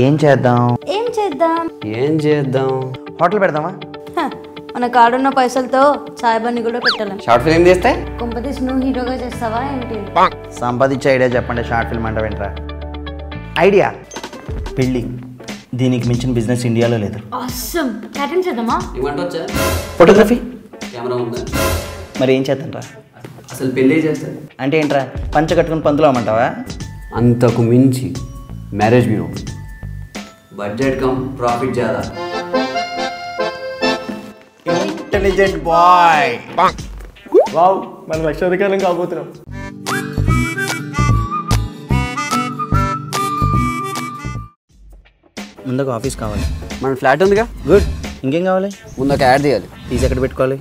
ఏం చేద్దాం హోటల్ పెడదామా? మన కాడున్న పైసలతో చాయ్ బండి కూడా పెట్టలేం. షార్ట్ ఫిల్మ్ చేస్తే కొంపతీస్ నువ్వు హీరోగా చేస్తావా ఏంటి? సంపాదించే ఐడియా చెప్పండి. షార్ట్ ఫిల్మ్ అంటే వెంటరా ఐడియా. పెళ్ళి, దీనికి మించిన బిజినెస్ ఇండియాలో లేదు. ఆసమ్. క్యాటరింగ్ చేద్దామా? ఫోటోగ్రఫీ కెమెరా ఉందా? మరి ఏం చేద్దాంరా? అసలు పెళ్ళి చేస్తారు అంటే ఏంట్రా, పంచ కట్టుకుని పంతులు అమ్మంటావా? అంతకు మించి marriage bureau, budget cum profit ज़्यादा. Intelligent boy. వావ్, మనం లక్షాధికారం కాబోతున్నాం. ముందు ఒక ఆఫీస్ కావాలి. మన ఫ్లాట్ ఉందిగా. గుడ్. ఇంకేం కావాలి? ముందు ఒక యాడ్ తీయాలి. ఫీజు ఎక్కడ పెట్టుకోవాలి?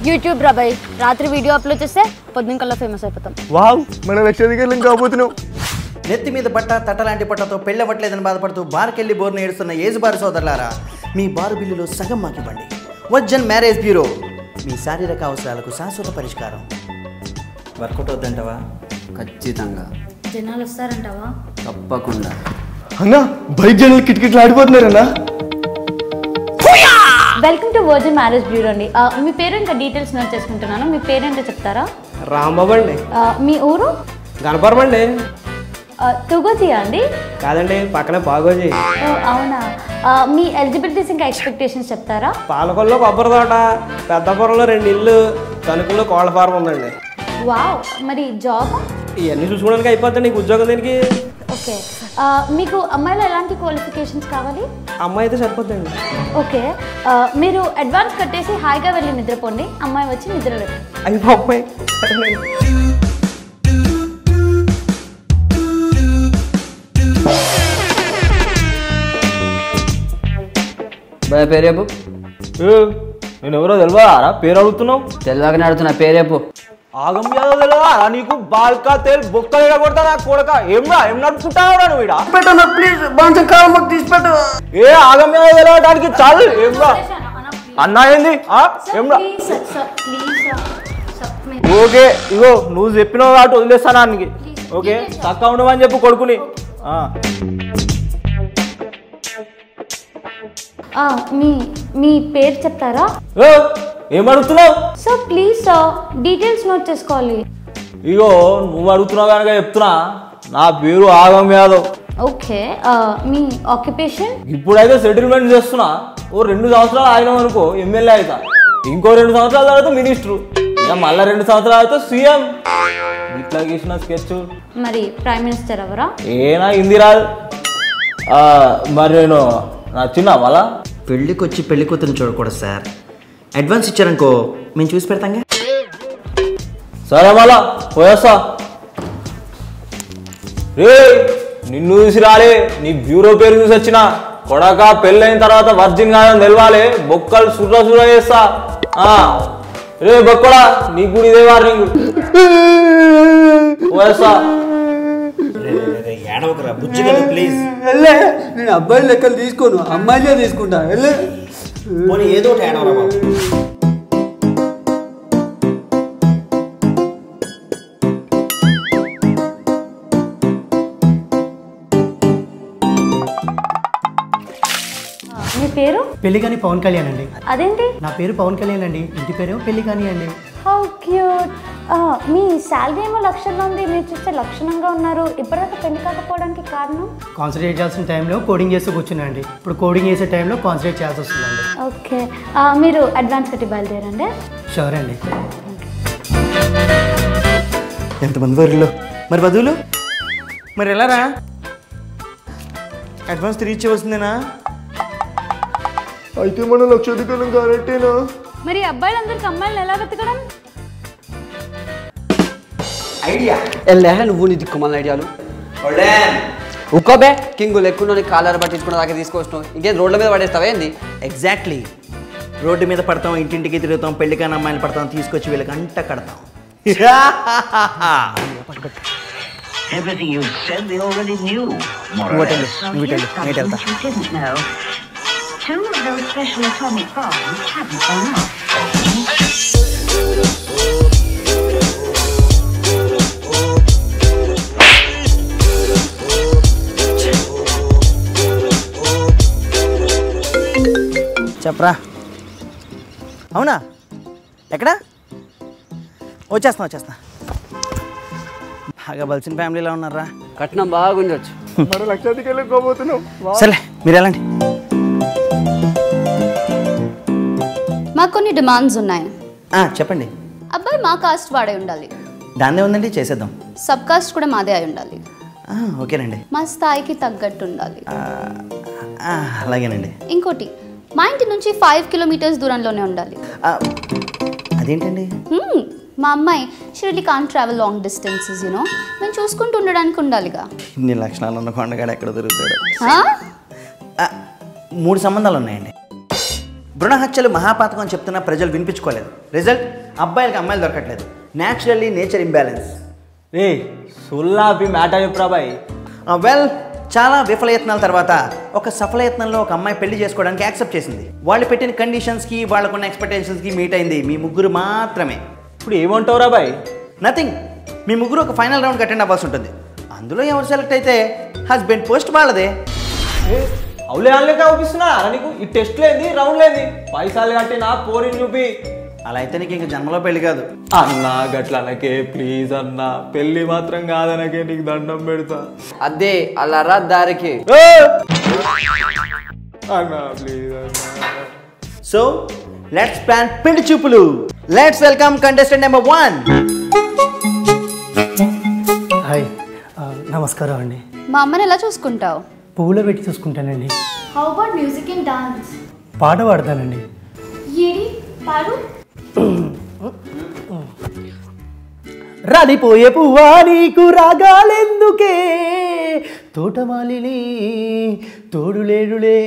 యూట్యూబ్ రాబాయ్. రాత్రి వీడియో అప్లోడ్ చేస్తే పొద్దున్న కల్లా ఫేమస్ అయిపోతాం. వావ్, మనం లక్షాధికారం కాబోతున్నాం. నెత్తి మీద బట్ట తట్టలాంటి పట్టతో పెళ్ళవట్లేదని బాధపడుతూ బార్కెళ్ళి బోర్ని ఏడుస్తున్న ఏజ్ బారు సోదరులారా, మీ బారు బిల్లులో సగం మాకివ్వండి. వజ్జన్ మ్యారేజ్ బ్యూరో, మీ శారీరక అవసరాలకు శాశ్వత పరిష్కారం. వర్కౌట్ అవుతుందంటావా? ఖచ్చితంగా. జనాలు వస్తారంటావా? తప్పకుండా. అన్నా, బయట జనాలు కిటకిటలు ఆడిపోతున్నారన్నా. Welcome to virgin marriage bureau అండి. మీ పేరు ఇంకా డీటెయిల్స్ నోట్ చేసుకుంటున్నాను. మీ పేరేంటో చెప్తారా? రాంబాబు అండి. మీ ఊరు? గణపురం అండి. తుగోజియా అండి? కాదండి, పక్కనే బాగోజీ. అవునా. మీ ఎలిజిబిలిటీస్ ఇంకా ఎక్స్పెక్టేషన్స్ చెప్తారా? పాలకొల్లో కొబ్బరి తోట, పెద్దపురంలో 2 ఇల్లు, తణుకులో కోళ్ళ ఫారం ఉందండి. వావ్. మరి జాబ్? ఇవన్నీ చూసుకోవడానికి అయిపోతుంది. నీకు ఉద్యోగం దేనికి? ఓకే. మీకు అమ్మాయిలో ఎలాంటి క్వాలిఫికేషన్స్ కావాలి? అమ్మాయి అయితే సరిపోతుందండి. ఓకే. మీరు అడ్వాన్స్ కట్టేసి హాయిగా వెళ్ళి నిద్రపోండి. అమ్మాయి వచ్చి నిద్రలేదు. అయ్యో అమ్మాయి. బాయ్, పేరేపు. నేను ఎవరో తెలియదా? పేరు అడుగుతున్నావు? తెలియకనే అడుగుతున్నా, పేరేపు. ఆగమ్యాదో తెలియదా నీకు? బాల్కా తేల్ బొక్కలు కొడతా నా కొడక. ఏం నడుపుకుంటావురా నువ్వు? ఏ ఆగమ్యాదో తెలియడానికి చాలు. ఏమ్రా అన్నా ఏంది? ఏమ్రా? ఓకే, ఇగో నువ్వు చెప్పినావు కాబట్టి వదిలేస్తాను అనికి. ఓకే, చక్కగా ఉండమని చెప్పు కొడుకుని. మీ పేరు చెప్తారా? ఏమడుగుతున్నావు? Sir please sir, details note చేసుకోవాలి. ఇగో నువ్వు అడుగుతున్నావు కనుక చెప్తున్నా. నా పేరు ఆగమ్ యాదవ్. ఓకే. మీ ఆక్యుపేషన్? ఇప్పుడైతే సెటిల్మెంట్ చేస్తున్నా. ఓ 2 సంవత్సరాలు ఆగినాం అనుకో ఎమ్మెల్యే అవుతా. ఇంకో 2 సంవత్సరాల తర్వాత మినిస్టరు, ఇక మళ్ళీ 2 సంవత్సరాల తర్వాత సీఎం. ఇట్లా గీసిన స్కెచ్. మరి ప్రైమ్ మినిస్టర్ ఎవరా? ఏనా హిందీ రాదు. మరి నేను నా చిన్న మళ్ళా పెళ్ళికి వచ్చి పెళ్లి కూతురు చూడకూడదు సార్. అడ్వాన్స్ ఇచ్చారనుకో మేము చూసి పెడతాంగా. సరే మళ్ళా పోయేస్తా. రే, నిన్ను చూసి రాలే, నీ బ్యూరో పేరు చూసి వచ్చిన. కొడక పెళ్ళైన తర్వాత వర్జిన్ కాదని తెలవాలి. బొక్కలు సుర్ర చేస్తా. రే బొక్కడా, నీకు కూడా ఇదే వార్నింగ్. పోయేస్తా. ప్లీజ్. నేను అబ్బాయి లెక్కలు తీసుకోను, అమ్మాయిలే తీసుకుంటా. ఏదో ఒకటి ఏడవరా బాబు. మీ పేరు? పెళ్లికాని పవన్ కళ్యాణ్ అండి. అదేంటి? నా పేరు పవన్ కళ్యాణ్ అండి, ఇంటి పేరేమో పెళ్లికాని అండి. How cute. మీ శాలరీ ఏమో లక్షల్లో ఉంది, మీరు చూస్తే లక్షణంగా ఉన్నారు. ఇప్పటిదాకా పెళ్లి కాకపోవడానికి కారణం? కాన్సన్ట్రేట్ చేయాల్సిన టైంలో కోడింగ్ చేస్తూ కూర్చున్నాండి. ఇప్పుడు కోడింగ్ చేసే టైంలో కాన్సన్ట్రేట్ చేయాల్సి వస్తుందండి. ఓకే. మీరు అడ్వాన్స్ కట్టి బయలుదేరండి. షూర్ అండి. ఎంతమంది వరలో మరి వధువులు మరి ఎలారా? అడ్వాన్స్ తిరిగి ఇచ్చేవలసిందేనా? అయితే మనం లక్షాధికారం కానట్టేనా? మరి అబ్బాయిలందరికి అమ్మాయిలను ఎలా వెతకడం? ఐడియా. నువ్వు నీ దిక్కుమల్ల ఐడియాలు. ఉక్కోబే కింగు లెక్కుని కాలర్ పట్టించుకున్న దాకా తీసుకొచ్చినావు. ఇంకేం రోడ్ల మీద పడేస్తావా ఏంది? ఎగ్జాక్ట్లీ. రోడ్డు మీద పడతాం, ఇంటింటికి తిరుగుతాం, పెళ్ళికాని అమ్మాయిలు పడతాం, తీసుకొచ్చి వీళ్ళకి అంట కడతాం. Everything you said they already knew. More or less. You didn't know. 2 of those special atomic bombs haven't gone off. రా. అవునా? ఎక్కడా? వచ్చేస్తా. బాగా బలిసిన ఫ్యామిలీలో ఉన్నారా? కట్నం బాగా గుంజొచ్చు. సరే మీరు వెళ్ళండి. మాకు కొన్ని డిమాండ్స్ ఉన్నాయి. చెప్పండి. అబ్బాయి మా కాస్ట్ వాడే ఉండాలి. దాన్నే ఉందండి, చేసేద్దాం. సబ్ కాస్ట్ కూడా మాదే అయి ఉండాలి. ఓకేనండి. మా స్థాయికి తగ్గట్టు ఉండాలి. అలాగేనండి. ఇంకోటి, మా ఇంటి నుంచి 5 కిలోమీటర్స్ దూరంలోనే ఉండాలి. అదేంటండి? మా అమ్మాయి Shirdi can't travel long distances మేము చూసుకుంటూ ఉండడానికి ఉండాలిగా. ఇన్ని లక్షణాలు ఉన్న కొండగాడు ఎక్కడ దొరుకుతాడు? 3 సంబంధాలు ఉన్నాయండి. భ్రూణ హత్యలు మహాపాతకం అని చెప్తున్నా ప్రజలు వినిపించుకోలేదు. రిజల్ట్, అబ్బాయిలకి అమ్మాయిలు దొరకట్లేదు. Naturally nature imbalance. రే సుల్లాపి మ్యాటర్ చెప్పురా బాయ్. వెల్, చాలా విఫలయత్నాల తర్వాత ఒక సఫలయత్నంలో ఒక అమ్మాయి పెళ్లి చేసుకోవడానికి యాక్సెప్ట్ చేసింది. వాళ్ళు పెట్టిన కండిషన్స్కి వాళ్ళకున్న ఎక్స్పెక్టేషన్స్కి మీట్ అయింది మీ ముగ్గురు మాత్రమే. ఇప్పుడు ఏమంటావురా బాయ్? నథింగ్. మీ ముగ్గురు ఒక ఫైనల్ రౌండ్కి అటెండ్ అవ్వాల్సి ఉంటుంది. అందులో ఎవరు సెలెక్ట్ అయితే హస్బెండ్ పోస్ట్ వాళ్ళదే. అవులే అనలేక అవుపిస్తున్నా అలా నీకు ఈ టెస్ట్ లేని రౌండ్ లేని పైసలు కట్టి నా పోరిని చూపి. అలా అయితే నీకు ఇంక జన్మలో పెళ్లి కాదు. అన్నా గట్ల అనకే ప్లీజ్ అన్నా, పెళ్లి మాత్రం కాదనకే, నీకు దండం పెడతా అదే అలా దారికి. అన్నా ప్లీజ్ అన్నా. సో లెట్స్ ప్లాన్ పెళ్లి చూపులు. Let's welcome contestant number 1. Hi, నమస్కారం అండి. మా అమ్మని ఎలా చూసుకుంటావు? పువ్వులో పెట్టి చూసుకుంటానండి. How about music and dance? పాట పాడతానండి. ఏడి పాడు. రాలిపోయే పువ్వా నీకు రాగాలెందుకే, తోటమాలిని తోడులేడులే,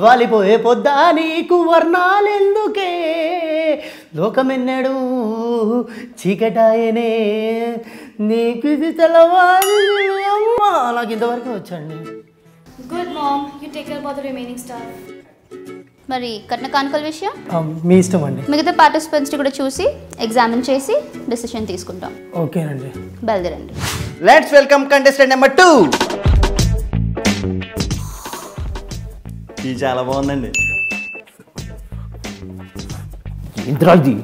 వాలిపోయే పొద్దా నీకు వర్ణాలెందుకే, లోకమెన్నడు చీకటాయనే నీకు ఇది తెలవాలి. నాకు ఇంతవరకు వచ్చండి. Good mom, you take care about the remaining stuff. మరి కట్న కానుకల విషయం మీ ఇష్టం అండి. మిగతా పార్టిసిపెంట్స్ని కూడా చూసి ఎగ్జామిన్ చేసి డెసిషన్ తీసుకుంటాం. ఓకేనండి. బయలుదేరండి. Let's welcome contestant number 2. ఇది చాలా బాగుందండి. ఇంద్రాజీ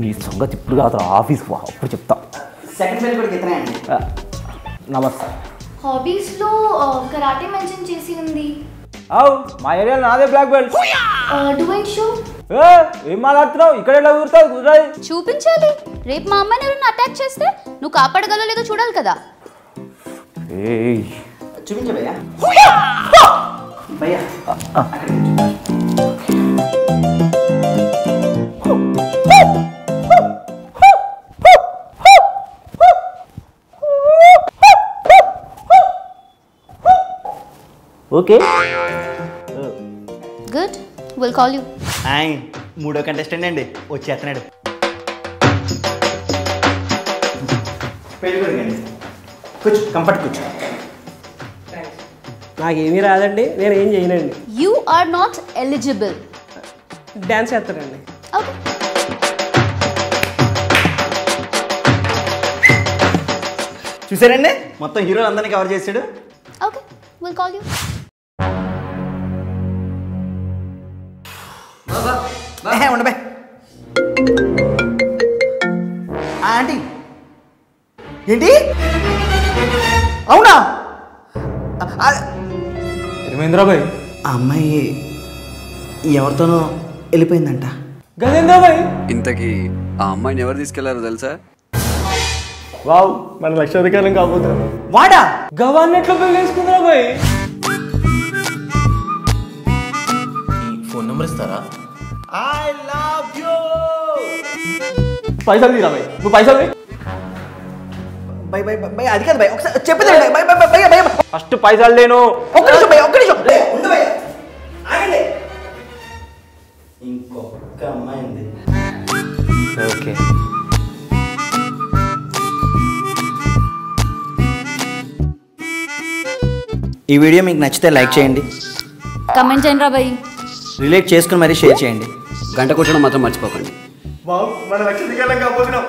నీ సంగతి ఇప్పుడు కాదు, ఆఫీస్ అప్పుడు చెప్తా. సెకండ్ పెళ్లి కూడా ఇతనే అండి. నమస్తే. Hobbies లో karate mention చేసి ఉంది. అవు మా ఏరియా నాదే బ్లాక్ బెల్ట్. Doing show. ఏం మాట్లాడుతున్నావు? ఇక్కడ ఎలా కుదురుతావు? కుదరాయి చూపించాలి. రేపు మా అమ్మాయిని ఎవరైనా అటాక్ చేస్తే నువ్వు కాపాడగలవు లేదో చూడాలి కదా. చూపించే భయ్యా. భయ్యా okay good, will call you. మూడో కంటెస్టెంట్ అండి, వచ్చేస్తున్నాడు. పెళ్లి కొడుకండి, కూర్చో, కంఫర్ట్ కూర్చో. నాకేమీ రాదండి, నేను ఏం చేయనండి. You are not eligible. Dance చేస్తానండి. ఓకే. చూసారండి, మొత్తం హీరోలు అందరినీ కవర్ చేసాడు. Okay, will call you. ఉండబే ఆంటీ. ఏంటి? అవునా? రమేంద్రబాయ్, ఆ అమ్మాయి ఎవరితోనో వెళ్ళిపోయిందంట. గజేంద్రబాయ్, ఇంతకీ ఆ అమ్మాయిని ఎవరు తీసుకెళ్లారో తెలుసా? వావ్, మన లక్షాధికారం కాబోతున్నాం. వాడా? గవాన్ని ఎట్లా పెళ్లి చేసుకుందిరా బాయ్? ఫోన్ నెంబర్ ఇస్తారా? I love you. పైసలు తీరా బాయ్, నువ్వు పైసలు తీ. బై బై బై, అది కాదు బై, ఒకసారి చెప్పేది by by by by by. First పైసలు లేను. ఒక్క నిమిషం బై, ఒక్క నిమిషం ఉండు బై, ఆగండి. ఇంకొక అమ్మాయి ఉంది. ఓకే. ఈ వీడియో మీకు నచ్చితే లైక్ చేయండి, కమెంట్ చేయండి రా భయ్, రిలేట్ చేసుకుని మరీ షేర్ చేయండి. గంట కొట్టడం మాత్రం మర్చిపోకండి. మన లక్షాధికారం కాబోతున్నాం.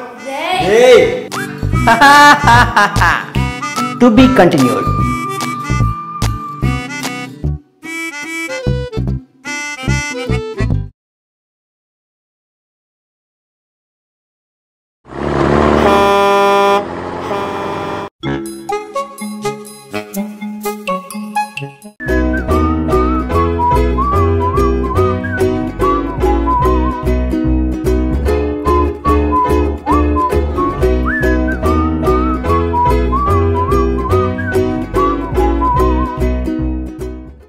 To be continued.